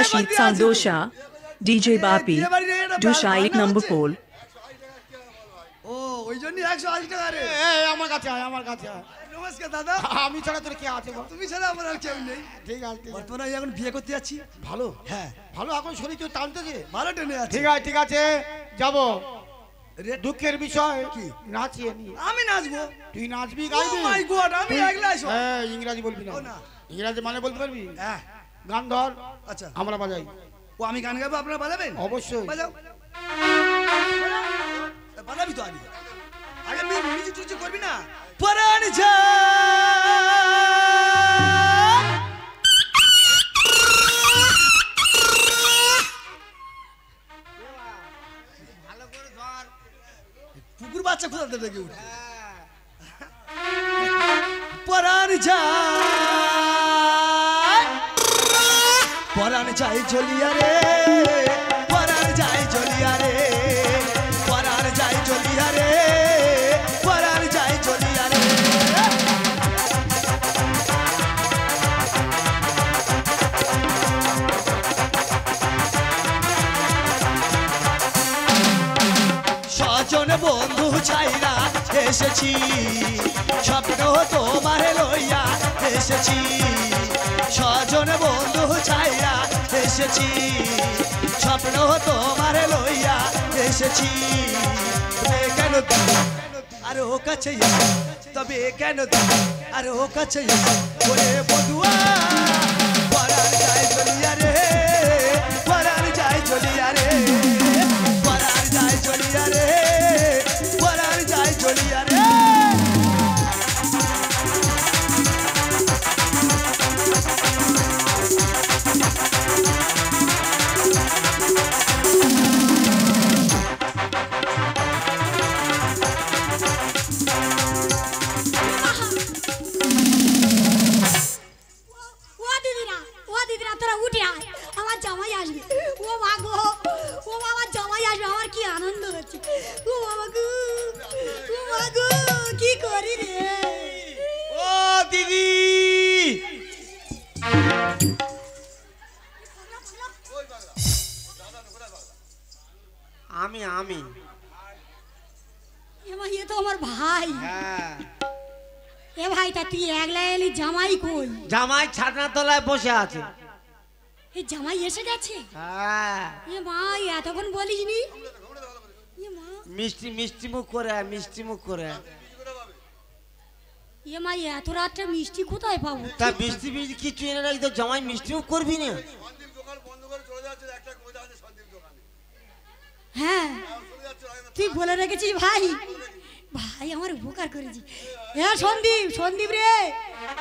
Rashid Sandosha, DJ Bapi, Dusha 8 number pole. ও ওই জন্যই 180 টাকা রে। আমার কাছে আয়, আমার কাছে আয়। নমস্কার দাদা। আমি ছাড়া তোর কে আছে বল? তুমি ছাড়া আমার আর কেউ নেই। ঠিক আছে। বর্তমানে আমি এখন বিয়ে করতে যাচ্ছি। ভালো? হ্যাঁ ভালো, এখন শরীর তো টানতেছে। ভালো টেনে আছে। ঠিক আছে, ঠিক আছে, যাবো। দুঃখের বিষয় কি? নাচিয়ে নি। আমি নাচবো। তুই নাচবি, ও গাইবি? মাই গড, আমি একলাই সব। হ্যাঁ, ইংরেজি বলবি না। ও না। ইংরেজি মানে বলতে পারবি? হ্যাঁ। গান ধর। আচ্ছা। আমরা বাজাই। ও আমি গান গাবো, আপনারা বাজাবেন? অবশ্যই। বাজাও। বাজাবি তো আগে। আগে মিউজিক টুজিক করবি না? পরাণ যা কুকুর বাচ্চা কোথা থেকে ডেকে উঠে? পরাণ যায়, পরাণ যায় জ্বলিয়া রে, পরাণ যায় জ্বলিয়া রে, পরাণ যায় জ্বলিয়া রে, পরাণ যায় জ্বলিয়া রে। স্বজন বন্ধু ছাইরা এসেছি, স্বপ্ন তোমার লইয়া এসেছি। স্বজন বন্ধু ছাইরা এসেছি, স্বপ্ন তোমার লইয়া এসেছি। তবে কেন আর ও কাছে তবে কেন আর ও কাছে ওরে বধুয়া, পরাণ যায় জ্বলিয়া রে, পরাণ যায় জ্বলিয়া রে, পরাণ যায় জ্বলিয়া রে, পরাণ যায় জ্বলিয়া রে। আমি ये तो हमार भाई। হ্যাঁ। এ ভাই তা তুই একলা এলি, জামাই কই? জামাই ছাদনা তলায় বসে আছে। এই জামাই এসে গেছে? হ্যাঁ। এ ভাই এতক্ষণ বলিসনি? এ মা, মিষ্টি মিষ্টি মুখ করে, মিষ্টি মুখ করে। এ মা এত রাতে মিষ্টি কোথায় পাবো? তা মিষ্টি মিষ্টি কিছু এনে রাখি তো, জামাই মিষ্টি মুখ করবি না? হ্যাঁ তুই বলে রেখেছিস ভাই, ভাই আমার উপকার করেছি। হ্যাঁ সন্দীপ, সন্দীপ রে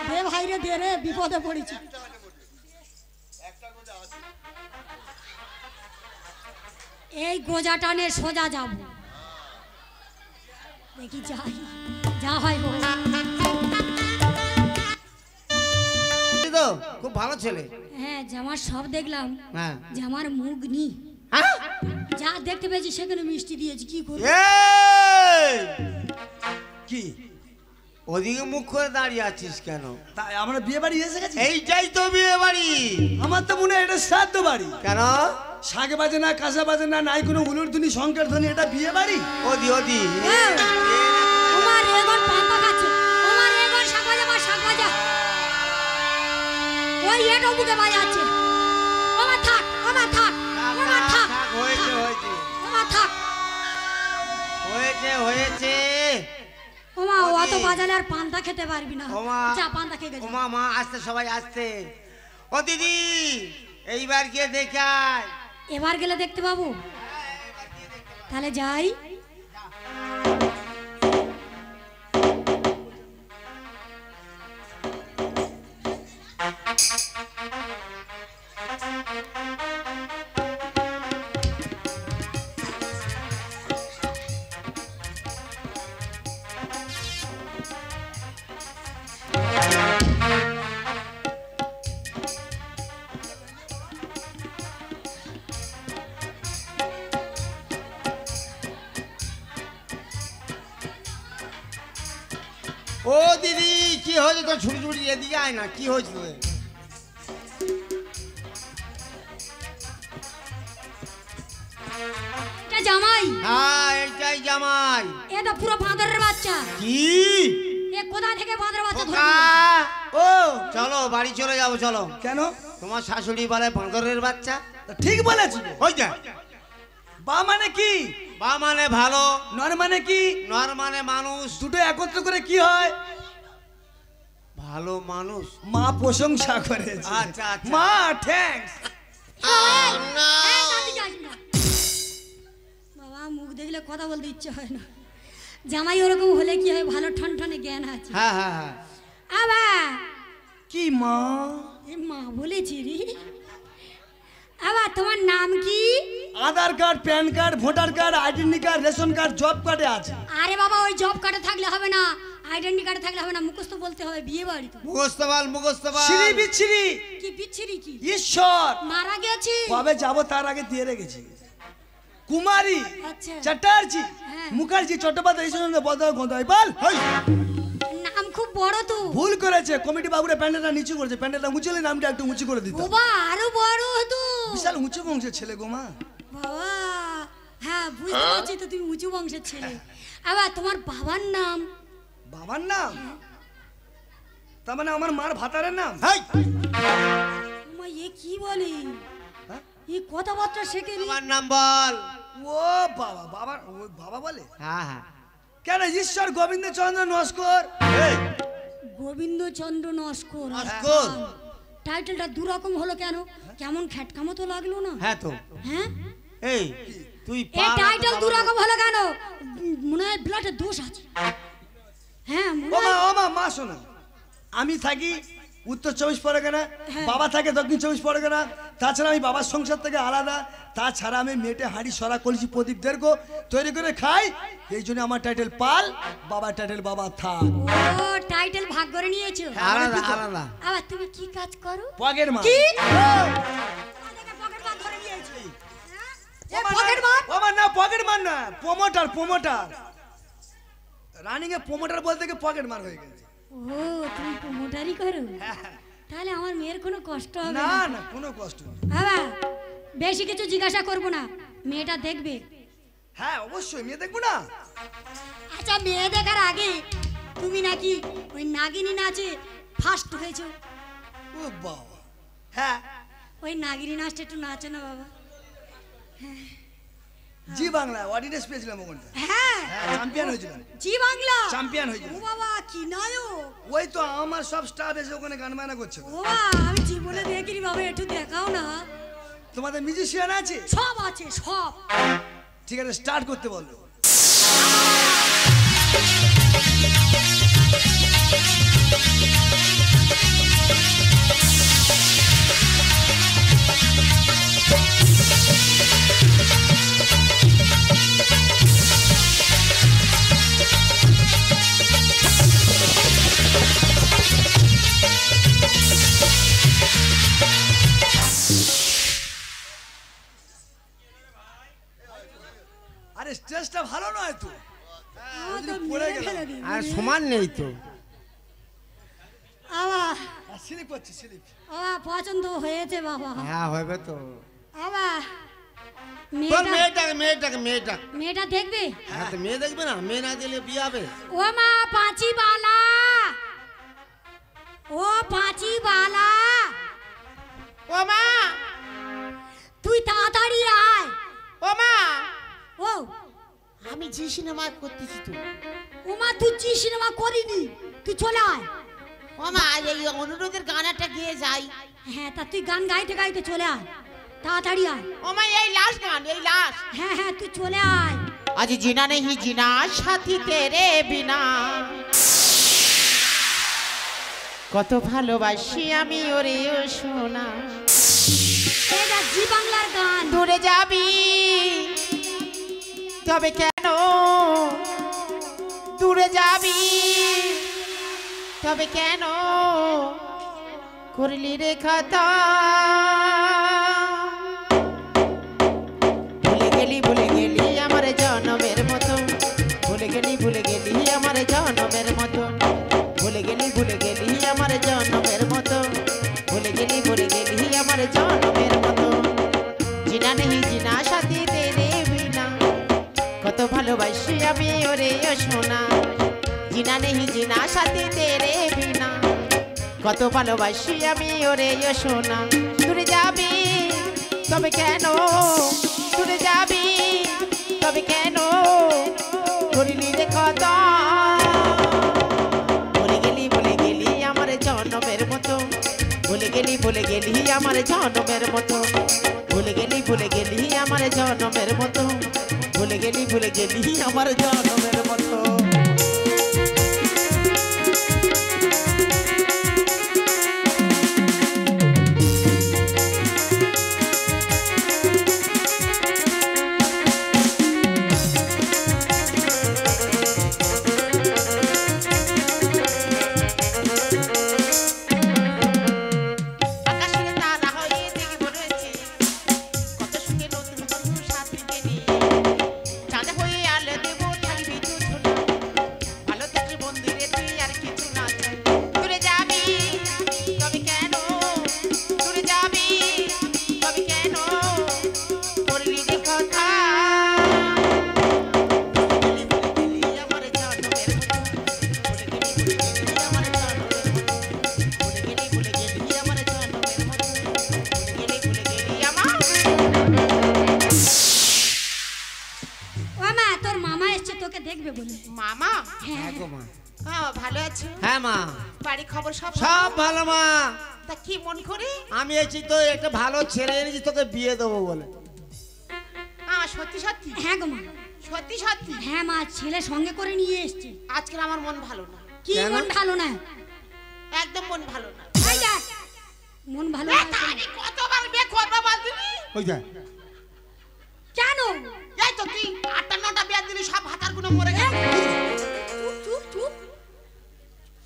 দে ভাই রে, দে রে, বিপদে পড়েছি। এই গোজা টানে সোজা যাব, দেখি যাই যা হয় হোক। তো খুব ভালো ছেলে। হ্যাঁ জামার সব দেখলাম। হ্যাঁ। জামার মুখ নি, যা দেখতে পেয়েছি সেখানে মিষ্টি দিয়েছি, কি করব? কি ওদিকে মুখ করে দাঁড়িয়ে আছিস কেন? তাই আমরা বিয়ে বাড়ি এসে গেছি। এইটাই তো বিয়ে বাড়ি। আমার তো মনে হয় এটা শ্রাদ্ধ বাড়ি। কেন? শাকে বাজে না, কাঁসা বাজে না, নাই কোনো উলুরধুনি শঙ্কর ধ্বনি, এটা বিয়ে বাড়ি। ওদি ওদি ওমার এগন পান্তা খাচ্ছে, ওমার এগন শাক ভাজা, মা শাক ভাজা, ওই এটা বুকে বাজাচ্ছে। ওমা থাক, ওমা থাক, ওমা থাক, হয়েছে হয়েছে ওমা থাক, হয়েছে হয়েছে। ওমা অত বাজালে আর পান্তা খেতে পারবি না, যা পান্তা খেয়ে গেছে। ওমা মা আসতে, সবাই আসতে। ও দিদি এইবার গিয়ে দেখে আয়। এবার গেলে দেখতে পাবো? তাহলে যাই। ও দিদি কি হয়েছে তো? ছুটি ছুটি এদিকে আয় না, কি হয়েছে তোদের? জামাই? হ্যাঁ এইটাই জামাই। এটা পুরো বাঁদরের বাচ্চা। কি এ কোথা থেকে বাঁদরের বাচ্চা ধরলি? ও চলো বাড়ি চলে যাবো চলো। কেন? তোমার শাশুড়ি বলে বাঁদরের বাচ্চা। ঠিক বলেছি। ওই যা বা মানে কি? বা মানে ভালো, নর মানে কি? নর মানে মানুষ। দুটো একত্র করে কি হয়? ভালো মানুষ। মা প্রশংসা করেছে। আচ্ছা, আচ্ছা। মা থ্যাঙ্কস। এই, কাঁদি যাস না। বাবা মুখ দেখলে কথা বলতে ইচ্ছে হয় না। জামাই ওরকম হলে কি হয়, ভালো ঠনঠনে জ্ঞান আছে। হ্যাঁ হ্যাঁ হ্যাঁ। আবার কি মা? এ মা বলেছি রে। আবার তোমার নাম কি? Aadhaar card, PAN card, voter card, identity card, ration card, job কার্ডে আছে। আরে বাবা ওই জব কার্ডে থাকলে হবে না, আইডেন্টি কার্ডে থাকলে হবে না, মুখস্থ বলতে হবে। বিয়ে বাড়ি তো। মুখস্থ বল, মুখস্থ বল। শ্রী বিচ্ছিরি কি বিচ্ছিরি কি? ঈশ্বর মারা গেছে। কবে যাব তার আগে দিয়ে রেখেছি। কুমারী আচ্ছা। চ্যাটার্জি, হ্যাঁ। মুখার্জি, চট্টোপাধ্যায়, এই সঙ্গে বদল গন্ধাই বল। হেই, নাম খুব বড় তো। ভুল করেছে কমিটি বাবুরা, প্যান্ডেলটা নিচু করেছে। প্যান্ডেলটা মুছলে নামটা একটু উঁচু করে দিত। বাবা আরো বড় হতো। বিশাল উঁচু বংশের ছেলে গো মা। বাবা হ্যাঁ বুঝতে পারছি তো তুমি উঁচু বংশের ছেলে। আবার তোমার বাবার নাম? বাবার নাম তার মানে আমার মার ভাতারের নাম। হেই, মা এ কি বলে? হ্যাঁ? এই কথাবার্তা শেখে নি। তোমার নাম বল। ও বাবা, বাবা ও বাবা বলে হ্যাঁ হ্যাঁ। কেন? ঈশ্বর গোবিন্দ চন্দ্র নস্কর। এই, গোবিন্দচন্দ্র নস্কর। নস্কর। টাইটেলটা দু রকম হলো কেন? কেমন খ্যাটকামো তো লাগলো না? হ্যাঁ তো। হ্যাঁ এই তুই এই টাইটেল দু রকম হলো কেন? মনে হয় ব্লাডের দোষ আছে। হ্যাঁ মনে ও মা, হয়। ও মা, মা শোনো, আমি থাকি উত্তর 24 পরগনা, হ্যাঁ। বাবা থাকে দক্ষিণ 24 পরগনা। তাছাড়া আমি বাবার সংসার থেকে আলাদা। তাছাড়া আমি মেটে হাঁড়ি সরা কলসি প্রদীপ দেড় তৈরি করে খাই। এই জন্য আমার টাইটেল পাল, বাবার টাইটেল বাবা থাক। ও টাইটেল ভাগ করে নিয়েছো। আলাদা আলাদা। আবার তুমি কি কাজ করো? পকেট মার। কি? হ্যাঁ। পকেট মার ধরে নিয়েছো। ও মা, পকেট মার? ও মা, না পকেট মার না, প্রমোটার, প্রমোটার। রানিং এ প্রমোটার বলতে গিয়ে পকেট মার হয়ে গেছে। ও তুমি প্রমোটারি করো? তাহলে আমার মেয়ের কোনো কষ্ট হবে না না। না, কোনো কষ্ট নেই। বাবা বেশি কিছু জিজ্ঞাসা করবো না, মেয়েটা দেখবে। হ্যাঁ অবশ্যই, মেয়ে দেখবো না? আচ্ছা মেয়ে দেখার আগে তুমি নাকি ওই নাগিনী নাচে ফার্স্ট হয়েছো? ও বাবা, হ্যাঁ। ওই নাগিনী নাচটা একটু নাচো না বাবা। জি বাংলা অডিয়েন্স পেয়েছিলাম ওখানটা। হ্যাঁ চ্যাম্পিয়ন হয়েছিলাম। জি বাংলা চ্যাম্পিয়ন হয়েছিল। ও বাবা কি নায়ক! ওই তো আমার সব স্টাফ এসে ওখানে গান বায়না করছে। ও বাবা আমি জীবনে দেখিনি বাবা, একটু দেখাও না। তোমাদের মিউজিশিয়ান আছে? সব আছে সব। ঠিক আছে, স্টার্ট করতে বলো। আরে স্টেজটা ভালো নয় তো, আমার তো পড়ে মেরে গেলাম। ফেলে দিবি। আর সমান নেই তো। বাবা স্লিপ হচ্ছে, স্লিপ। বাবা পছন্দ হয়েছে বাবা। হ্যাঁ হবে তো। বাবা তোর মেয়েটা মেয়েটাকে। মেয়েটা দেখবে? হ্যাঁ তো মেয়ে দেখবে না, মেয়ে না দিলে বিয়ে হবে। ও মা পাঁচি বালা, ও পাঁচি বালা, ও মা, তুই তাড়াতাড়ি আয়। ও মা, ও আমি জি সিনেমা করতেছি তো। ও মা তুই জি সিনেমা করিনি, তুই চলে আয়। ও মা এই অনুরোধের গানাটা গিয়ে যাই। হ্যাঁ তা তুই গান গাইতে গাইতে চলে আয়, তাড়াতাড়ি আয়। ও মা এই লাস্ট গান, এই লাস্ট। হ্যাঁ হ্যাঁ তুই চলে আয়। आज जीना नहीं जीना साथी तेरे बिना কত ভালোবাসি আমি ওরে ও সোনা এটা জি বাংলার গান। দূরে যাবি তবে কেন দূরে যাবি তবে কেন করলি রে খাতা ভুলে গেলি আমার জনমের মতো ভুলে গেলি আমার জনমের মতো ভুলে গেলি আমার জনমের মতো ভুলে গেলি আমার জনমের মতো जीना नहीं जीना साथी तेरे बिना সোনা জিনা নেহি জিনা সাথে তেরে বিনা কত ভালোবাসি আমি ওরে সোনা দূরে যাবি তবে কেন দূরে যাবি তবে কেন করিলি রে কথা ভুলে গেলি আমার জনমের মতো ভুলে গেলি আমার জনমের মতো ভুলে গেলি আমার জনমের মতো ভুলে গেলি আমার জনমের মতো দেখবে বলে মামা হ্যাঁ গো মা হ্যাঁ ভালো আছো হ্যাঁ মা বাড়ি খবর সব সব ভালো মা তা কি মন করে আমি এসেছি তো একটা ভালো ছেলে এনেছি তোকে বিয়ে দেবো বলে সত্যি সত্যি হ্যাঁ গো মা সত্যি সত্যি হ্যাঁ মা ছেলে সঙ্গে করে নিয়ে এসছে আজকে আমার মন ভালো না কি কেন? মন ভালো না একদম মন ভালো না এই দেখ, মন ভালো এ, না তা আমি কতবার বিয়ে করবো বলছিলি ওই যা কেন এই তো তুই 8টা 9টা বিয়ে দিলি সব হাতার গুলো মরে গেল চুপ চুপ চুপ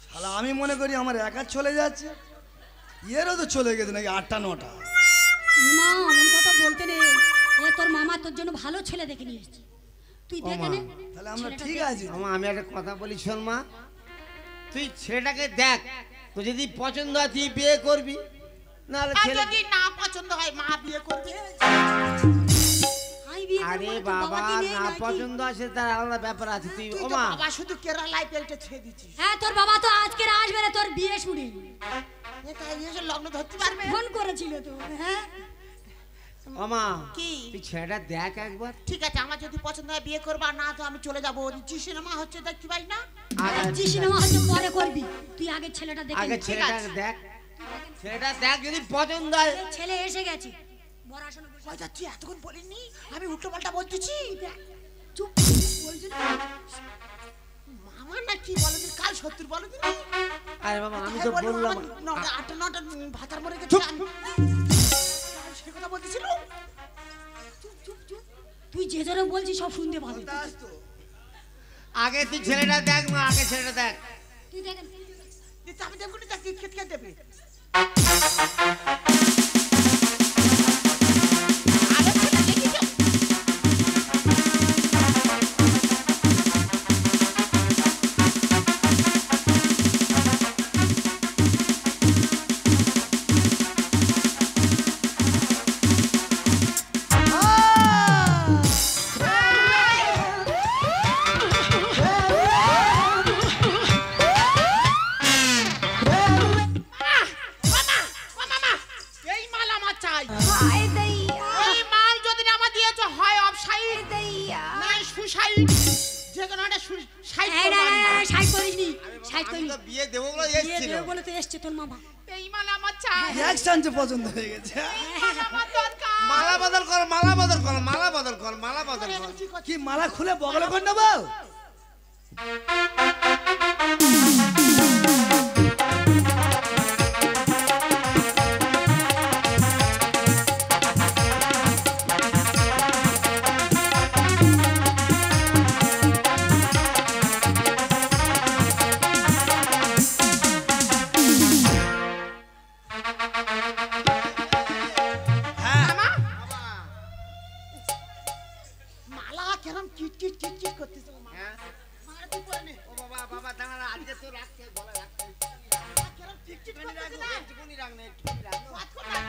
শালা আমি মনে করি আমার একা চলে যাচ্ছে এরও তো চলে গেছে নাকি 8টা 9টা মা এমন কথা বলতে নেই এ তোর মামা তোর জন্য ভালো ছেলে দেখে নিয়ে এসেছে তুই দেখে নে তাহলে আমরা ছেলেটা ঠিক দেখ। আছি আমা আমি একটা কথা বলি শোন মা তুই ছেলেটাকে দেখ তো যদি পছন্দ হয় তুই বিয়ে করবি নাহলে আর ছেলে যদি না পছন্দ হয় মা বিয়ে করবে আমি বিয়ে করবো আরে না, তোর বাবা কি নেই না নাকি? পছন্দ আছে তার আলাদা ব্যাপার আছে তুই তুই ও তো মা বাবা শুধু কেরালায় পেলটে ছেড়ে দিচ্ছিস হ্যাঁ তোর বাবা তো আজকে আসবে না তোর বিয়ে শুনে তাই এসে লগ্ন ধরতে পারবে ফোন করেছিল তো হ্যাঁ ও মা কি তুই ছেলেটা দেখ একবার ঠিক আছে আমার যদি পছন্দ হয় বিয়ে করবা না তো আমি চলে যাবো জি সিনেমা হচ্ছে দেখতে পাই না জি সিনেমা হয়তো পরে করবি তুই আগে ছেলেটা দেখে আগে নে। ছেলেটা আছে। দেখ ছেলেটা দেখ যদি পছন্দ হয় এই ছেলে এসে গেছে বড় আসনে বসে ওই যাচ্ছি এতক্ষণ বলিনি আমি উল্টো পাল্টা বলতেছি চুপ বলছি না মামা না কি বলো দিন কাল সত্যি বলো দিন আরে বাবা আমি তো বললাম 8টা 9টা ভাতার মরে গেছে চুপ। আমি সে কথা বলতেছিল চুপ চুপ চুপ তুই যে জন্য বলছিস সব শুনতে পাবি আগে তুই ছেলেটা দেখ মা আগে ছেলেটা দেখ তুই দেখে নে। দিতে আমি দেখুন দেখি খেতে দেবে আরে ছেলে দেখিছো এই মাল আমার চাই এই মাল যদি না আমার দিয়েছো হয় অফসাইড নাই সুসাইড যে কোনো একটা সুসাইড এই না সাইড করিসনি সাইড আমি করিনি তো বিয়ে দেবো বলে বিয়ে এসেছিল দেবে বলে তো এসছে তোর মামা এই মাল আমার চাই এক চান্সে পছন্দ হয়ে গেছে এই মাল আমার দরকার মালা বদল কর মালা বদল কর মালা বদল কর মালা বদল কর কি করছিস? কি মালা খুলে বগলে করে নেবো মালা কেরম কিট কিট কিট কিট করতেছে ও মালা। হ্যাঁ? মালা তুই পরে নে। ও বাবা বাবা দাঁড়া না, আজকে তো রাখতে গলা রাখতে মালা কেরম কিট কিট করতেছে না। একটুখানি রাখ না, একটুখানি রাখ না। হাত করে রাখ।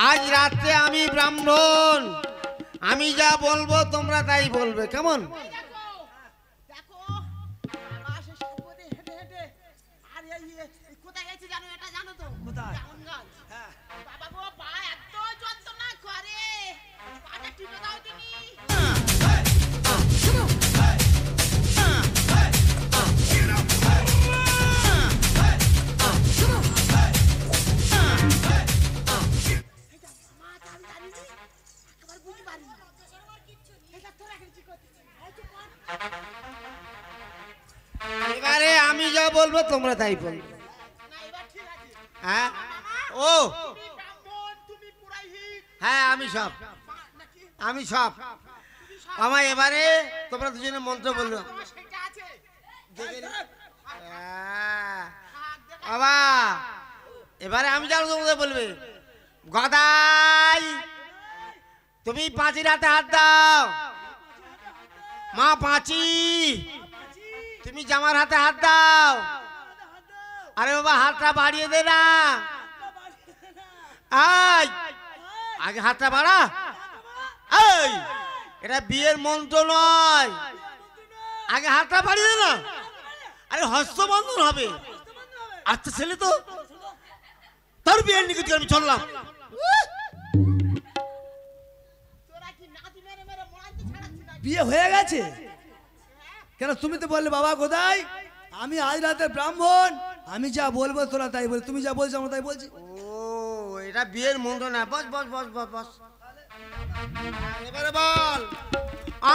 আজ রাত্রে আমি ব্রাহ্মণ আমি যা বলবো তোমরা তাই বলবে, কেমন? দেখো দেখো বাসের সাথে হেঁটে হেঁটে আর এই কোথায় গেছি জানো, এটা জানো তো? কোথায়? জামগঞ্জ। বাবা গো, পা এত যন্ত্রণা করে, পাটা টিপে দাও তুমি। মা, আমি জানি নি, একেবারে বুঝতে পারি না। এটা তোরা কি করছিস? এই চুপ কর। এবারে আমি যা বলবো তোমরা তাই বলবে, না, এবার ঠিক আছে। হ্যাঁ? ও তুমি ব্রাহ্মণ, তুমি পুরোহিত, হ্যাঁ, আমি সব, নাকি? আমি সব। আমার এবারে তোমরা দুজনে মন্ত্র বললো। তোমার সেটা আছে। বাবা এবারে আমি জানো তোমাদের বলবে, গদাই তুমি পাঁচির হাতে হাত দাও। মা পাঁচি তুমি জামার হাতে হাত দাও। আরে বাবা হাতটা বাড়িয়ে দে না, আয় আগে হাতটা বাড়া। এই এটা বিয়ের মন্ত্র নয়, আগে হাতটা বাড়িয়ে দে না। আরে হস্তবন্ধন হবে, আচ্ছা ছেলে তো তার বিয়ের নিকুতি আমি চললাম। তোরা কি নাতি মেরে মেরে মোড়াইতে ছাড়াচ্ছিস না? বিয়ে হয়ে গেছে কেন? তুমি তো বললে বাবা কোথায়, আমি আজ রাতে ব্রাহ্মণ, আমি যা বলবো তোরা তাই বল। তুমি যা বলছো আমরা তাই বলছি। ও এটা বিয়ের মন্ত্র না, বস বস বস বস বস। এবারে বল,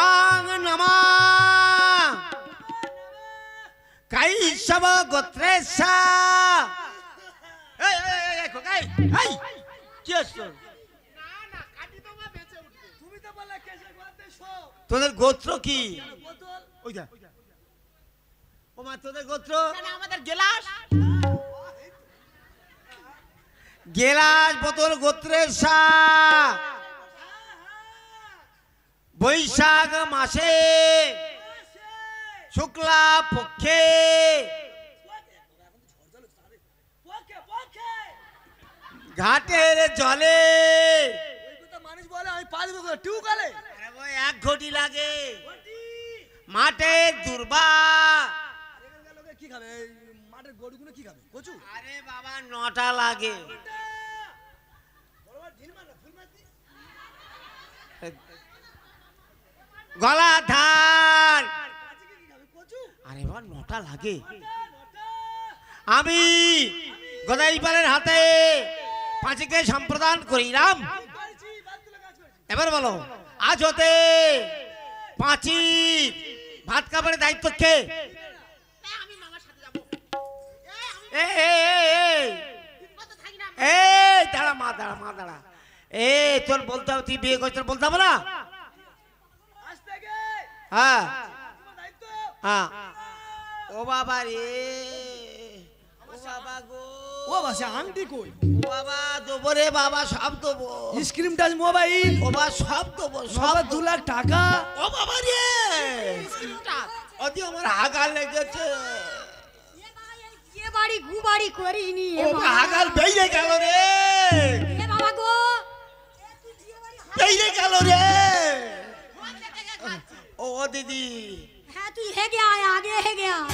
আং নমা কাইশব গোত্রেশা। এই এই এই কোকাই, এই কি হচ্ছে? না না, কাটি তোমা বেঁচে উঠবে। তুমি তো বললে কেসে গোয়াতে শো তোদের গোত্র কি? বোতল। ওই যা ও মা, তোদের গোত্র? কেন আমাদের গেলাস? গেলাস বোতল গোত্রের সা। বৈশাখ মাসে শুক্লা পক্ষে ঘাটের জলে ওই কথা মানুষ বলে আমি পা দেবো টিউকালে। আরে ওই 1 ঘটি লাগে। মাঠে দুর্বা, এখানকার লোকে কি খাবে? এই মাঠের গরুগুলো কি খাবে? কচু? আরে বাবা 9টা লাগে। গলা ধান, আরে বাবা 9টা লাগে। আমি গদাইপালের হাতে পাঁচিকে সম্প্রদান করিলাম। এবার বলো, আজ হতে পাঁচি ভাত কাপড়ের দায়িত্ব কে? আমি মামার সাথে যাবো। এই এই এই কত থাকি না। এই দাঁড়া মা, দাঁড়া মা, দাঁড়া। এই তোর বলতে হবে, তুই বিয়ে করছিস বলতে হবে না? হ্যাঁ হ্যাঁ। ও বাবা রে, ও বাবা গো, ও বাসা আংটি কই? ও বাবা দেবো রে বাবা, সব দেবো। স্ক্রিন টাচ মোবাইল ও বাবা সব দেবো, সব সব 2 লাখ টাকা। ও বাবা রে, অতি আমার হাগা লেগেছে। এ বাড়ি গু বাড়ি করিনি ও বাবা হাগাল বেরিয়ে গেল রে, এ বাবা গো বেরিয়ে গেল রে। ও দিদি, হ্যাঁ তুই হেগে আয়, আগে হেগে আয়।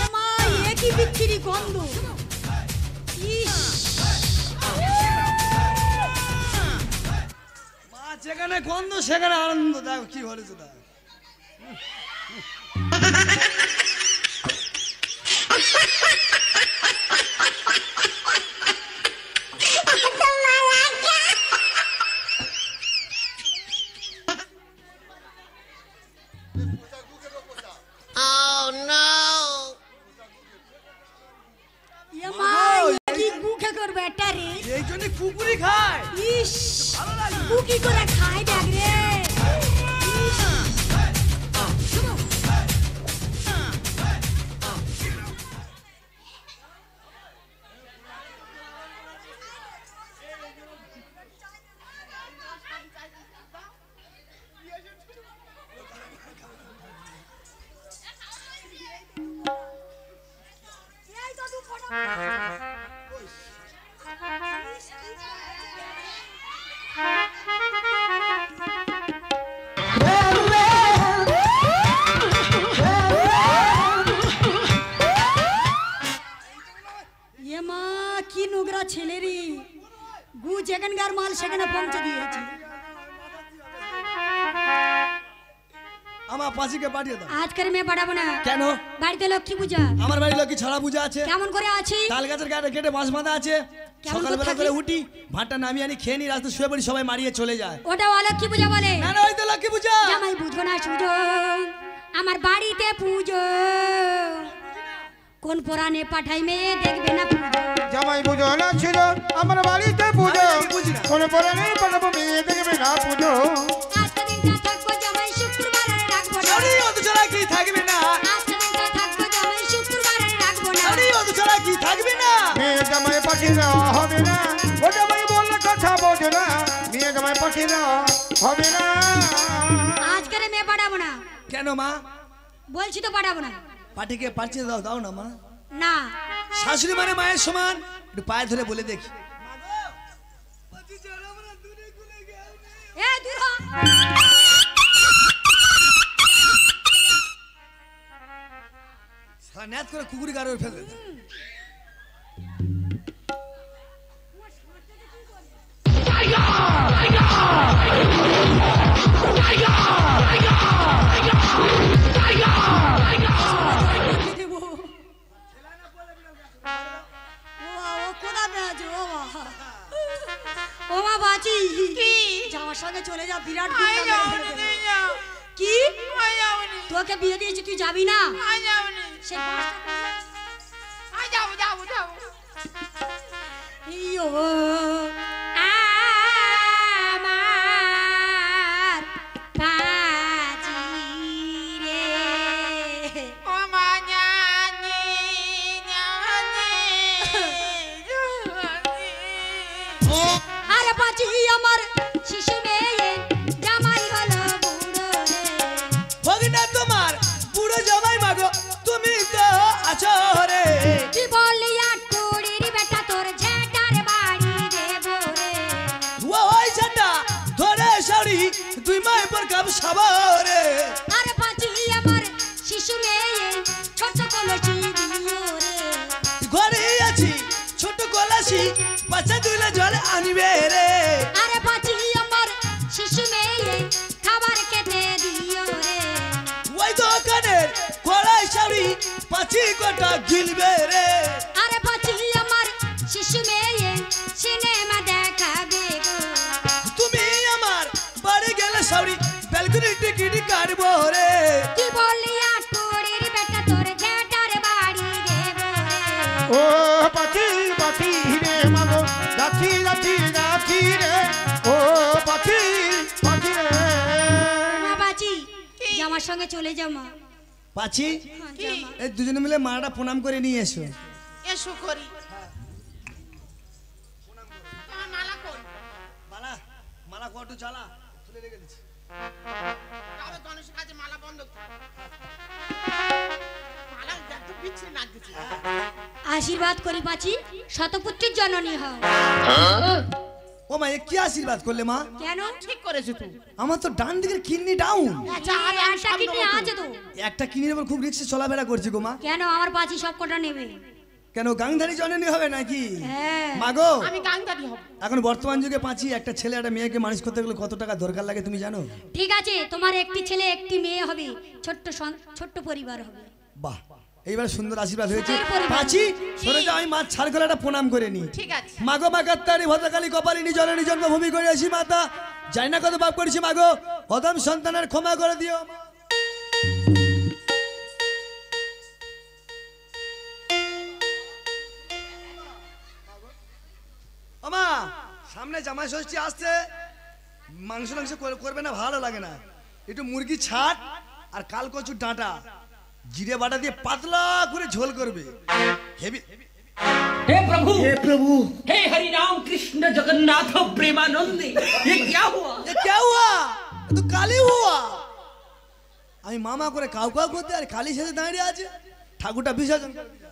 এ মা, এ কি বিচ্ছিরি গন্ধ। ইস, মা যেখানে গন্ধ সেখানে আনন্দ। দেখো কি হয়েছে তা। এ মা, এ কি গু খে করবে এটা রে। এই জন্য কুকুরি খায়। ইস, গু কি করে খায় দেখ রে। ইস, যেখানকার মাল সেখানে পৌঁছে দিয়েছি। আমার পাঁচিকে পাঠিয়ে দাও। আজকের মেয়ে পাঠাবো না। কেন? বাড়িতে লক্ষ্মী পূজা। আমার বাড়ি লক্ষ্মী ছাড়া পূজা আছে। কেমন করে আছি? তাল গাছের গায়ে কেটে বাঁশ বাঁধা আছে। কেমন করে সকালবেলা থাকি? করে উঠি, ভাতটা নামিয়ে আনি, খেয়ে নি, রাস্তায় শুয়ে পড়ি, সবাই মারিয়ে চলে যায়। ওটা অলক্ষ্মী পূজা বলে। না না, ওই তো লক্ষ্মী পূজা। জামাই বুঝো না সুজো, আমার বাড়িতে পুজো, কোন পুরাণে পাঠাই মেয়ে দেখবে না পুজো। জামাই পুজো না ছিল আমার বাড়িতে পুজো, কোন পরাণে পাঠাবো মেয়ে দেখবে না পুজো। আজকে দিনটা থাকবো জামাই শুক্রবারে রাখবো না। আরে অত ছাড়া কি থাকবে না? আজকে দিনটা থাকবো জামাই শুক্রবারে রাখবো না। আরে অত ছাড়া কি থাকবে না? মেয়ে জামাই পাঠিয়ে দেওয়া হবে না, ও জামাই বললে কথা বোঝো না, মেয়ে জামাই পাঠিয়ে দেওয়া হবে না। আজকের মেয়ে পাঠাবো না। কেন মা? বলছি তো পাঠাবো না। পাঠিকে পাঠিয়ে দাও, দাও না মা। না শাশুড়ি মানে মায়ের সমান, একটু পায়ে ধরে বলে দেখি। এ দূর হ। সারা ন্যাত করে কুকুরি গাড়ি ফেলে দে। ওমা বাঁচি যাওয়ার সঙ্গে চলে যা, বিরাট কি তোকে বিয়ে দিয়েছি তুই যাবি না? সে ইয়ো আমার পাজি রে, আরে পাজি আমার শিশু মেয়ে জামাই হলো বুড়ো রে। হোক না তোমার বুড়ো জামাই মাগো, তুমি তো আছো রে। কি বললি আট কুড়ির বেটা তোর ঝেটার বাড়ি দেবো রে। ওই ঝান্ডা ধরে শাড়ি তুই মায়ের পর কাপ সাবরে। আরে পাজি আমার শিশু মেয়ে ছোট কলসি দিও রে। ঘরে আছি ছোট কলাসি, বাচ্চা দুইলে জল আনিবে রে। আরে পাজি আমার শিশু মেয়ে খাবার খেতে দিও রে। ওই দোকানের কড়াই শাড়ি পাঁচি কটা গিলবে রে। আরে পাজি আমার শিশু মেয়ে সিনেমা দেখাবে গো। তুমি আমার বাড়ি গেলে শাড়ি ব্যালকনি টিকিট কাটবো রে। কি বললি আট কুড়ির বেটা তোর ঝেটার বাড়ি দেবো রে। ও পাখি পাখি রে মাগো, লাঠি লাঠি লাঠি রে, ও পাখি পাখি রে। মা বাঁচি আমার সঙ্গে চলে যাও মা। পাছি যাও মা। এই দুজনে মিলে মাটা প্রণাম করে নিয়ে এসো। এসো করি তোমার মালা কই? মালা মালা কটু চালা তুলে রেখে দিচ্ছি। তবে গণেশের কাছে মালা বন্ধ মালা একটু পিছিয়ে না দিচ্ছি। আশীর্বাদ করি বাঁচি শতপুত্রের জননী হও। ও মা, এ কি আশীর্বাদ করলে মা? কেন? ঠিক করেছো তুই। আমার তো ডান দিকের কিডনি ডাউন। আচ্ছা আরে একটা কিডনি আছে তো। একটা কিডনির উপর খুব রিক্সে চলাফেরা করছি গো মা। কেন আমার বাঁচি সব কটা নেবে? কেন গাংধারী জননী হবে নাকি? হ্যাঁ। মাগো আমি গাঙ্গারি হব। এখন বর্তমান যুগে পাঁচি একটা ছেলে একটা মেয়েকে মানুষ করতে গেলে কত টাকা দরকার লাগে তুমি জানো? ঠিক আছে তোমার একটি ছেলে একটি মেয়ে হবে, ছোট্ট পরিবার হবে। বাহ, এইবার সুন্দর আশীর্বাদ হয়েছে। সুখের পরিবার। পাঁচি সরে যাও, আমি মা ছাড় গলাটা প্রণাম করে নি। ঠিক আছে। মাগো মা কাত্তারি ভদ্রকালী কপালিনী জননী জন্মভূমি করে আসি মাতা, জানি না কত পাপ করেছি মাগো, অদম সন্তানের ক্ষমা করে দিও মা। আমা সামনে জামাই ষষ্ঠী আসছে, মাংস মাংস করবে না, ভালো লাগে না। একটু মুরগি ছাট আর কাল কচুর ডাঁটা জিরে বাটা দিয়ে পাতলা করে ঝোল করবে, হেভি। हे प्रभु हे प्रभु, हे हरि राम कृष्ण जगन्नाथ प्रेमानंद, ये क्या हुआ? ये क्या हुआ? ये तो काली हुआ। আমি মামা করে কাউ কাউ করতে আর কালী সাথে দাঁড়িয়ে আছে, ঠাকুরটা বিসর্জন করে দিলাম।